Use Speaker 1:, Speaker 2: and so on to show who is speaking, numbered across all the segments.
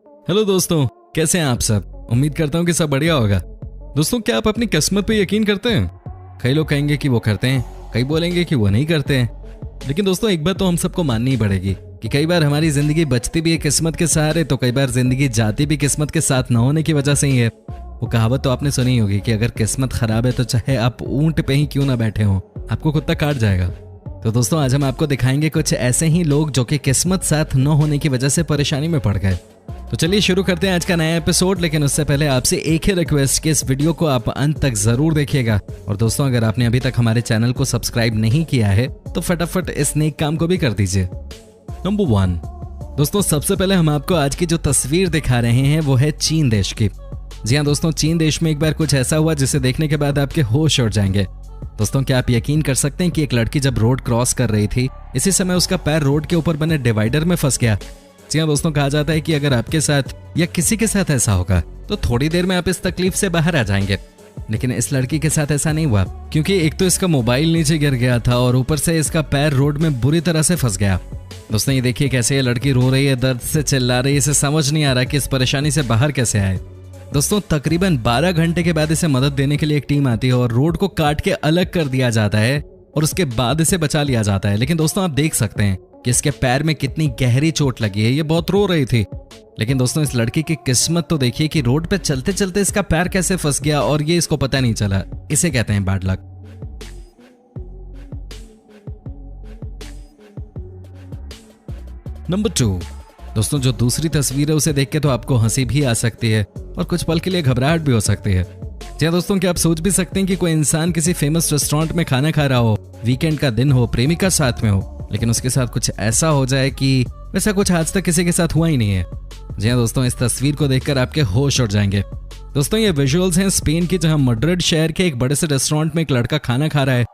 Speaker 1: Hello दोस्तों, कैसे हैं आप सब। उम्मीद करता हूँ कि सब बढ़िया होगा। दोस्तों, क्या आप अपनी किस्मत पे यकीन करते हैं? कई लोग कहेंगे कि वो करते हैं, कई बोलेंगे कि वो नहीं करते हैं। लेकिन दोस्तों, एक बात तो हम सबको माननी ही पड़ेगी कि कई बार हमारी जिंदगी बचती भी है किस्मत के सहारे, तो कई बार जिंदगी जाती भी किस्मत के साथ न होने की वजह से ही है। वो कहावत तो आपने सुनी होगी कि अगर किस्मत खराब है तो चाहे आप ऊंट पे ही क्यों ना बैठे हो, आपको कुत्ता काट जाएगा। तो दोस्तों, आज हम आपको दिखाएंगे कुछ ऐसे ही लोग जो कि किस्मत साथ न होने की वजह से परेशानी में पड़ गए। तो चलिए शुरू करते हैं आज का नया एपिसोड। लेकिन उससे पहले आपसे एक ही रिक्वेस्ट कि इस वीडियो को आप अंत तक जरूर देखिएगा। और दोस्तों, अगर आपने अभी तक हमारे चैनल को सब्सक्राइब नहीं किया है तो फटाफट इस नेक काम को भी कर दीजिए। नंबर 1 दोस्तों, सबसे पहले हम आपको आज की जो तस्वीर दिखा रहे हैं वो है चीन देश की। जी हाँ दोस्तों, चीन देश में एक बार कुछ ऐसा हुआ जिसे देखने के बाद आपके होश उड़ जाएंगे। दोस्तों, क्या आप यकीन कर सकते हैं कि एक लड़की जब रोड क्रॉस कर रही थी, इसी समय उसका पैर रोड के ऊपर बने डिवाइडर में फंस गया। जी हाँ दोस्तों, कहा जाता है कि अगर आपके साथ या किसी के साथ ऐसा होगा तो थोड़ी देर में आप इस तकलीफ से बाहर आ जाएंगे। लेकिन इस लड़की के साथ ऐसा नहीं हुआ, क्योंकि एक तो इसका मोबाइल नीचे गिर गया था और ऊपर से इसका पैर रोड में बुरी तरह से फंस गया। दोस्तों, ये देखिए कैसे ये लड़की रो रही है, दर्द से चिल्ला रही है। इसे समझ नहीं आ रहा कि इस परेशानी से बाहर कैसे आए। दोस्तों, तकरीबन 12 घंटे के बाद इसे मदद देने के लिए एक टीम आती है और रोड को काट के अलग कर दिया जाता है और उसके बाद इसे बचा लिया जाता है। लेकिन दोस्तों, आप देख सकते हैं कि इसके पैर में कितनी गहरी चोट लगी है। ये बहुत रो रही थी। लेकिन दोस्तों, इस लड़की की किस्मत तो देखिए कि रोड पे चलते चलते इसका पैर कैसे फंस गया और ये इसको पता नहीं चला। इसे कहते हैं बैड लक। नंबर 2 दोस्तों, जो दूसरी तस्वीर है उसे देख के तो आपको हंसी भी आ सकती है और कुछ पल के लिए घबराहट भी हो सकती है। जी हाँ दोस्तों, क्या आप सोच भी सकते हैं कि कोई इंसान किसी फेमस रेस्टोरेंट में खाना खा रहा हो, वीकेंड का दिन हो, प्रेमिका साथ में हो, लेकिन उसके साथ कुछ ऐसा हो जाए कि वैसा कुछ आज तक किसी के साथ हुआ ही नहीं है। जी हाँ दोस्तों, इस तस्वीर को देखकर आपके होश उड़ जाएंगे। दोस्तों, ये विजुअल्स हैं स्पेन की, जहां मैड्रिड शहर के एक बड़े से रेस्टोरेंट में एक लड़का खाना खा रहा है।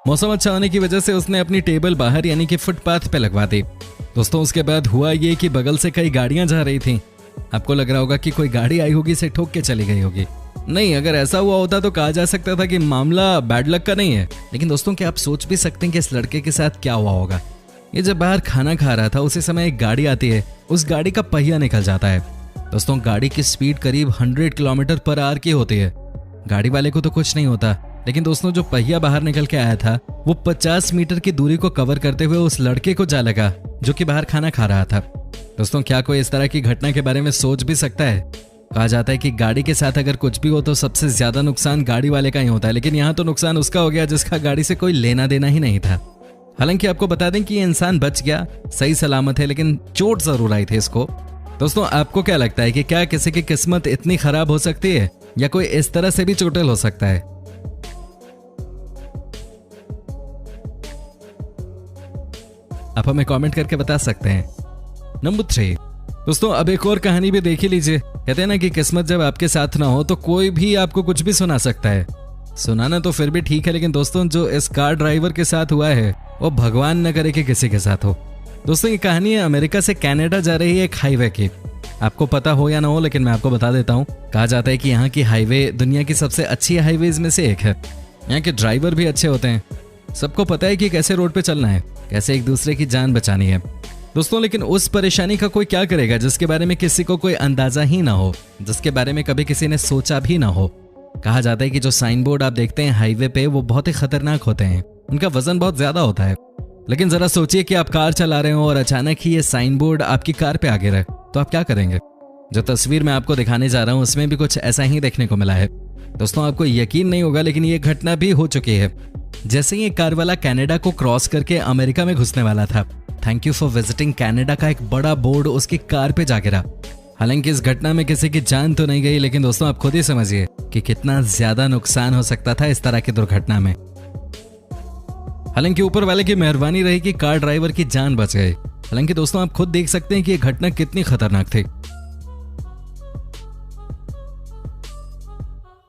Speaker 1: मौसम अच्छा होने की वजह से उसने अपनी टेबल बाहर यानी कि फुटपाथ पे लगवा दी। दोस्तों, उसके बाद हुआ ये कि बगल से कई गाड़ियां जा रही थीं। आपको लग रहा होगा कि कोई गाड़ी आई होगी, इसे ठोक के चली गई होगी। नहीं, अगर ऐसा हुआ होता तो कहा जा सकता था कि मामला बैड लक का नहीं है। लेकिन दोस्तों, क्या आप सोच भी सकते हैं कि इस लड़के के साथ क्या हुआ होगा। ये जब बाहर खाना खा रहा था उसी समय एक गाड़ी आती है, उस गाड़ी का पहिया निकल जाता है। दोस्तों, गाड़ी की स्पीड करीब 100 किलोमीटर पर आवर की होती है। गाड़ी वाले को तो कुछ नहीं होता, लेकिन दोस्तों, जो पहिया बाहर निकल के आया था वो 50 मीटर की दूरी को कवर करते हुए उस लड़के को जा लगा जो कि बाहर खाना खा रहा था। दोस्तों, क्या कोई इस तरह की घटना के बारे में सोच भी सकता है? कहा जाता है कि गाड़ी के साथ अगर कुछ भी हो तो सबसे ज्यादा नुकसान गाड़ी वाले का ही होता है, लेकिन यहाँ तो नुकसान उसका हो गया जिसका गाड़ी से कोई लेना देना ही नहीं था। हालांकि आपको बता दें कि ये इंसान बच गया, सही सलामत है, लेकिन चोट जरूर आई थी इसको। दोस्तों, आपको क्या लगता है कि क्या किसी की किस्मत इतनी खराब हो सकती है या कोई इस तरह से भी चोटिल हो सकता है? आप हमें कमेंट करके बता सकते हैं। नंबर 3 दोस्तों, अब एक और कहानी भी देख ही लीजिए। कहते हैं ना कि किस्मत जब आपके साथ ना हो तो कोई भी आपको कुछ भी सुना सकता है। सुनाना तो फिर भी ठीक है, लेकिन दोस्तों, जो इस कार ड्राइवर के साथ हुआ है वो भगवान न करे कि किसी के साथ हो। दोस्तों, ये कहानी है अमेरिका से कनाडा जा रही है एक हाईवे की। आपको पता हो या ना हो, लेकिन मैं आपको बता देता हूँ। कहा जाता है कि यहाँ की हाईवे दुनिया की सबसे अच्छी हाईवेज में से एक है। यहाँ के ड्राइवर भी अच्छे होते हैं। सबको पता है कि कैसे रोड पे चलना है, कैसे एक दूसरे की जान बचानी है। दोस्तों, लेकिन उस परेशानी का कोई क्या करेगा जिसके बारे में किसी को कोई अंदाजा ही ना हो, जिसके बारे में कभी किसी ने सोचा भी ना हो। कहा जाता है कि जो साइन बोर्ड आप देखते हैं हाईवे पे वो बहुत ही खतरनाक होते हैं, उनका वजन बहुत ज्यादा होता है। लेकिन जरा सोचिए कि आप कार चला रहे हो और अचानक ही ये साइन बोर्ड आपकी कार पे आ गिरा, तो आप क्या करेंगे? जो तस्वीर मैं आपको दिखाने जा रहा हूँ उसमें भी कुछ ऐसा ही देखने को मिला है। दोस्तों, आपको यकीन नहीं होगा, लेकिन ये घटना भी हो चुकी है। जैसे ही कार वाला कनाडा को क्रॉस करके अमेरिका में घुसने वाला था, thank you for visiting Canada का एक बड़ा बोर्ड उसकी कार पे जा गिरा। हालांकि इस घटना में किसी की जान तो नहीं गई, लेकिन दोस्तों, आप खुद ही समझिए कि कितना ज्यादा नुकसान हो सकता था इस तरह की दुर्घटना में। हालांकि ऊपर वाले की मेहरबानी रही कि कार ड्राइवर की जान बच गई। हालांकि दोस्तों, आप खुद देख सकते हैं कि यह घटना कितनी खतरनाक थी।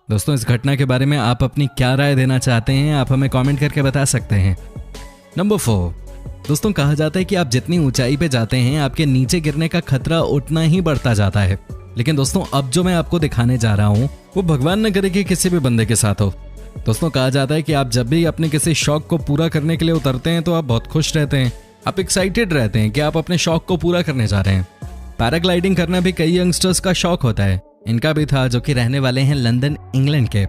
Speaker 1: दोस्तों, इस घटना के बारे में आप अपनी क्या राय देना चाहते हैं, आप हमें कमेंट करके बता सकते हैं। नंबर 4 दोस्तों, कहा जाता है कि आप जितनी ऊंचाई पे जाते हैं आपके नीचे गिरने का खतरा उतना ही बढ़ता जाता है। लेकिन दोस्तों, अब जो मैं आपको दिखाने जा रहा हूं वो भगवान न करे कि किसी भी बंदे के साथ हो। दोस्तों, कहा जाता है कि आप जब भी अपने किसी शौक को पूरा करने के लिए उतरते हैं तो आप बहुत खुश रहते हैं, आप एक्साइटेड रहते हैं कि आप अपने शौक को पूरा करने जा रहे हैं। पैराग्लाइडिंग करना भी कई यंगस्टर्स का शौक होता है, इनका भी था, जो कि रहने वाले हैं लंदन इंग्लैंड के।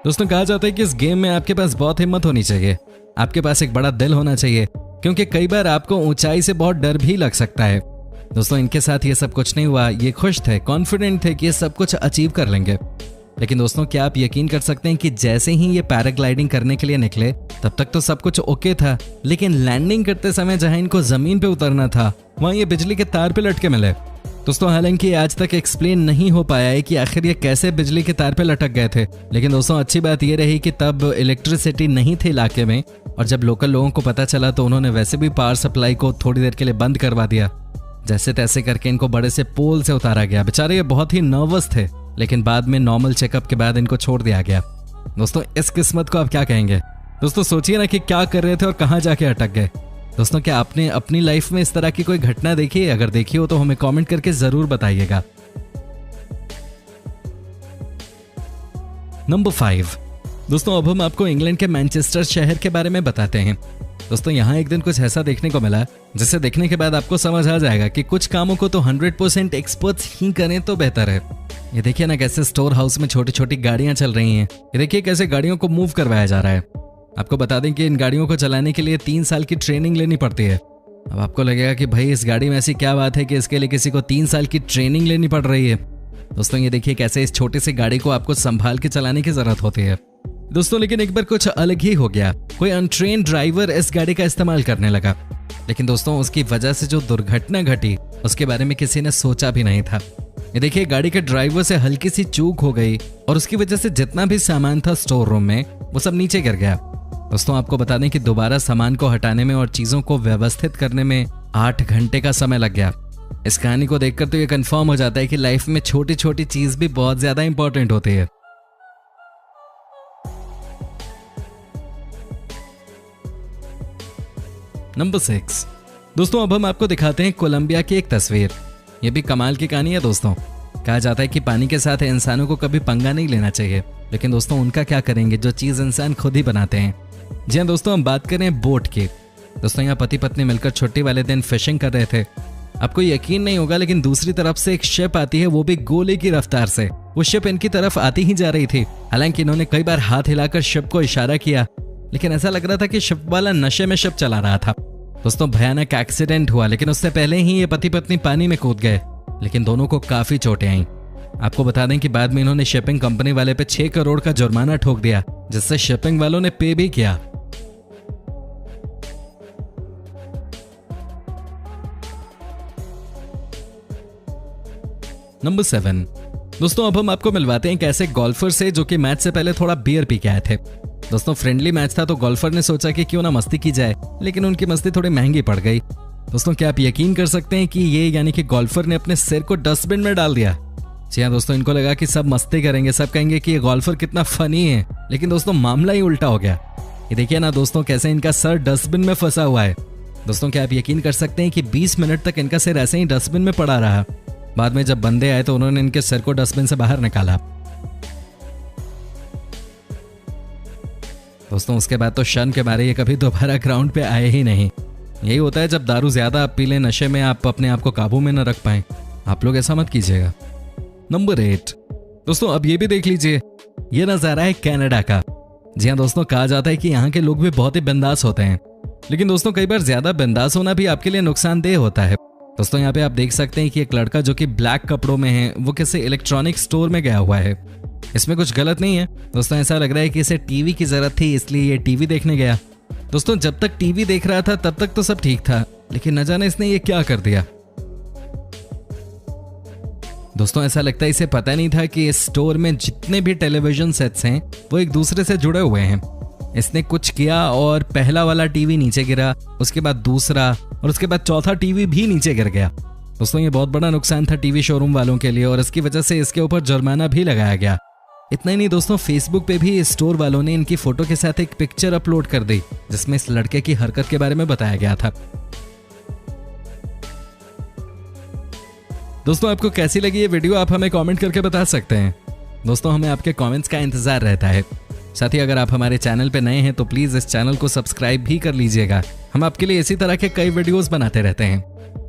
Speaker 1: दोस्तों कहा जाता है कि इस गेम में आपके पास बहुत हिम्मत होनी चाहिए, आपके पास एक बड़ा दिल होना चाहिए, क्योंकि कई बार आपको ऊंचाई से बहुत डर भी लग सकता है। दोस्तों इनके साथ ये सब कुछ नहीं हुआ, ये खुश थे, कॉन्फिडेंट थे कि ये सब कुछ अचीव कर लेंगे। लेकिन दोस्तों क्या आप यकीन कर सकते हैं कि जैसे ही ये पैराग्लाइडिंग करने के लिए निकले तब तक तो सब कुछ ओके था, लेकिन लैंडिंग करते समय जहां इनको जमीन पे उतरना था वहां ये बिजली के तार पे लटके मिले। दोस्तों हालांकि आज तक एक्सप्लेन नहीं हो पाया है कि आखिर ये कैसे बिजली के तार पे लटक गए थे, लेकिन दोस्तों अच्छी बात ये रही कि तब इलेक्ट्रिसिटी नहीं थी इलाके में, और जब लोकल लोगों को पता चला तो उन्होंने वैसे भी पावर सप्लाई को थोड़ी देर के लिए बंद करवा दिया। जैसे तैसे करके इनको बड़े से पोल से उतारा गया। बेचारे ये बहुत ही नर्वस थे, लेकिन बाद में नॉर्मल चेकअप के बाद इनको छोड़ दिया गया। दोस्तों इस किस्मत को आप क्या कहेंगे? दोस्तों सोचिए ना कि क्या कर रहे थे और कहां जाके अटक गए। दोस्तों क्या आपने अपनी लाइफ में इस तरह की कोई घटना देखी है? अगर देखी हो तो हमें कमेंट करके जरूर बताइएगा। नंबर 5। दोस्तों अब हम आपको इंग्लैंड के मैनचेस्टर शहर के बारे में बताते हैं। दोस्तों यहाँ एक दिन कुछ ऐसा देखने को मिला जिसे देखने के बाद आपको समझ आ जाएगा कि कुछ कामों को तो 100% एक्सपर्ट्स ही करें तो बेहतर है। ये देखिए ना कैसे स्टोर हाउस में छोटी छोटी गाड़ियां चल रही हैं। ये देखिए कैसे गाड़ियों को मूव करवाया जा रहा है। आपको बता दें कि इन गाड़ियों को चलाने के लिए 3 साल की ट्रेनिंग लेनी पड़ती है। अब आपको लगेगा कि भाई इस गाड़ी में ऐसी क्या बात है कि इसके लिए किसी को 3 साल की ट्रेनिंग लेनी पड़ रही है। दोस्तों ये देखिए कैसे इस छोटी सी गाड़ी को आपको संभाल के चलाने की जरूरत होती है। दोस्तों लेकिन एक बार कुछ अलग ही हो गया। कोई अनट्रेन ड्राइवर इस गाड़ी का इस्तेमाल करने लगा, लेकिन दोस्तों उसकी वजह से जो दुर्घटना घटी उसके बारे में किसी ने सोचा भी नहीं था। ये देखिए गाड़ी के ड्राइवर से हल्की सी चूक हो गई और उसकी वजह से जितना भी सामान था स्टोर रूम में वो सब नीचे गिर गया। दोस्तों आपको बता दें कि दोबारा सामान को हटाने में और चीजों को व्यवस्थित करने में 8 घंटे का समय लग गया। इस कहानी को देखकर तो ये कंफर्म हो जाता है कि लाइफ में छोटी छोटी चीज भी बहुत ज्यादा इंपॉर्टेंट होती है। नंबर 6। दोस्तों अब हम आपको दिखाते हैं कोलंबिया की एक तस्वीर। ये भी कमाल की कहानी है। दोस्तों कहा जाता है कि पानी के साथ इंसानों को कभी पंगा नहीं लेना चाहिए, लेकिन दोस्तों उनका क्या करेंगे जो चीज इंसान खुद ही बनाते हैं। जी हाँ दोस्तों हम बात करें बोट की। दोस्तों यहाँ पति पत्नी मिलकर छुट्टी वाले दिन फिशिंग कर रहे थे। आपको यकीन नहीं होगा लेकिन दूसरी तरफ से एक शिप आती है, वो भी गोले की रफ्तार से। वो शिप इनकी तरफ आती ही जा रही थी। हालांकि इन्होंने कई बार हाथ हिलाकर शिप को इशारा किया, लेकिन ऐसा लग रहा था कि शिप वाला नशे में शिप चला रहा था। दोस्तों भयानक एक्सीडेंट हुआ, लेकिन उससे पहले ही ये पति पत्नी पानी में कूद गए, लेकिन दोनों को काफी चोटें आईं। आपको बता दें कि बाद में इन्होंने शिपिंग कंपनी वाले पे 6 करोड़ का जुर्माना ठोक दिया, जिससे शिपिंग वालों ने पे भी किया। नंबर 7। दोस्तों अब हम आपको मिलवाते हैं एक ऐसे गोल्फर से जो कि मैच से पहले थोड़ा बियर पी के आए थे। दोस्तों फ्रेंडली मैच था तो गोल्फर ने सोचा कि क्यों ना मस्ती की जाए, लेकिन उनकी मस्ती थोड़ी महंगी पड़ गई। दोस्तों क्या आप यकीन कर सकते हैं कि ये यानी कि गोल्फर ने अपने सिर को डस्टबिन में डाल दिया। जी हाँ दोस्तों इनको लगा कि सब मस्ती करेंगे, सब कहेंगे कि ये गोल्फर कितना फनी है, लेकिन दोस्तों मामला ही उल्टा हो गया। ये देखिए ना दोस्तों कैसे इनका सर डस्टबिन में फंसा हुआ है। दोस्तों क्या आप यकीन कर सकते हैं कि 20 मिनट तक इनका सिर ऐसे ही डस्टबिन में पड़ा रहा। बाद में जब बंदे आए तो उन्होंने इनके सिर को डस्टबिन से बाहर निकाला। दोस्तों उसके बाद तो शर्म के मारे ये कभी दोबारा ग्राउंड पे आए ही नहीं। यही होता है जब दारू ज्यादा आप पी लें, नशे में आप अपने आप को काबू में न रख पाएं। आप लोग ऐसा मत कीजिएगा। नंबर 8। दोस्तों अब ये भी देख लीजिए, ये नजारा है कनाडा का। जी हाँ दोस्तों कहा जाता है कि यहाँ के लोग भी बहुत ही बिंदास होते हैं, लेकिन दोस्तों कई बार ज्यादा बिंदास होना भी आपके लिए नुकसानदेह होता है। दोस्तों यहाँ पे आप देख सकते हैं कि एक लड़का जो कि ब्लैक कपड़ों में है वो किसी इलेक्ट्रॉनिक स्टोर में गया हुआ है। इसमें कुछ गलत नहीं है दोस्तों, ऐसा लग रहा है कि इसे टीवी की जरूरत थी इसलिए ये टीवी देखने गया। दोस्तों जब तक टीवी देख रहा था तब तक तो सब ठीक था, लेकिन न जाने इसने ये क्या कर दिया। दोस्तों ऐसा लगता है इसे पता नहीं था कि इस स्टोर में जितने भी टेलीविजन सेट्स हैं वो एक दूसरे से जुड़े हुए हैं। इसने कुछ किया और पहला वाला टीवी नीचे गिरा, उसके बाद दूसरा और उसके बाद चौथा टीवी भी नीचे गिर गया। दोस्तों ये बहुत बड़ा नुकसान था टीवी शोरूम वालों के लिए और इसकी वजह से इसके ऊपर जुर्माना भी लगाया गया। इतना ही नहीं दोस्तों, फेसबुक पे भी इस स्टोर वालों ने इनकी फोटो के साथ एक पिक्चर अपलोड कर दी जिसमें इस लड़के की हरकत के बारे में बताया गया था। दोस्तों आपको कैसी लगी ये वीडियो आप हमें कमेंट करके बता सकते हैं। दोस्तों हमें आपके कमेंट्स का इंतजार रहता है। साथ ही अगर आप हमारे चैनल पे नए हैं तो प्लीज इस चैनल को सब्सक्राइब भी कर लीजिएगा। हम आपके लिए इसी तरह के कई वीडियोस बनाते रहते हैं।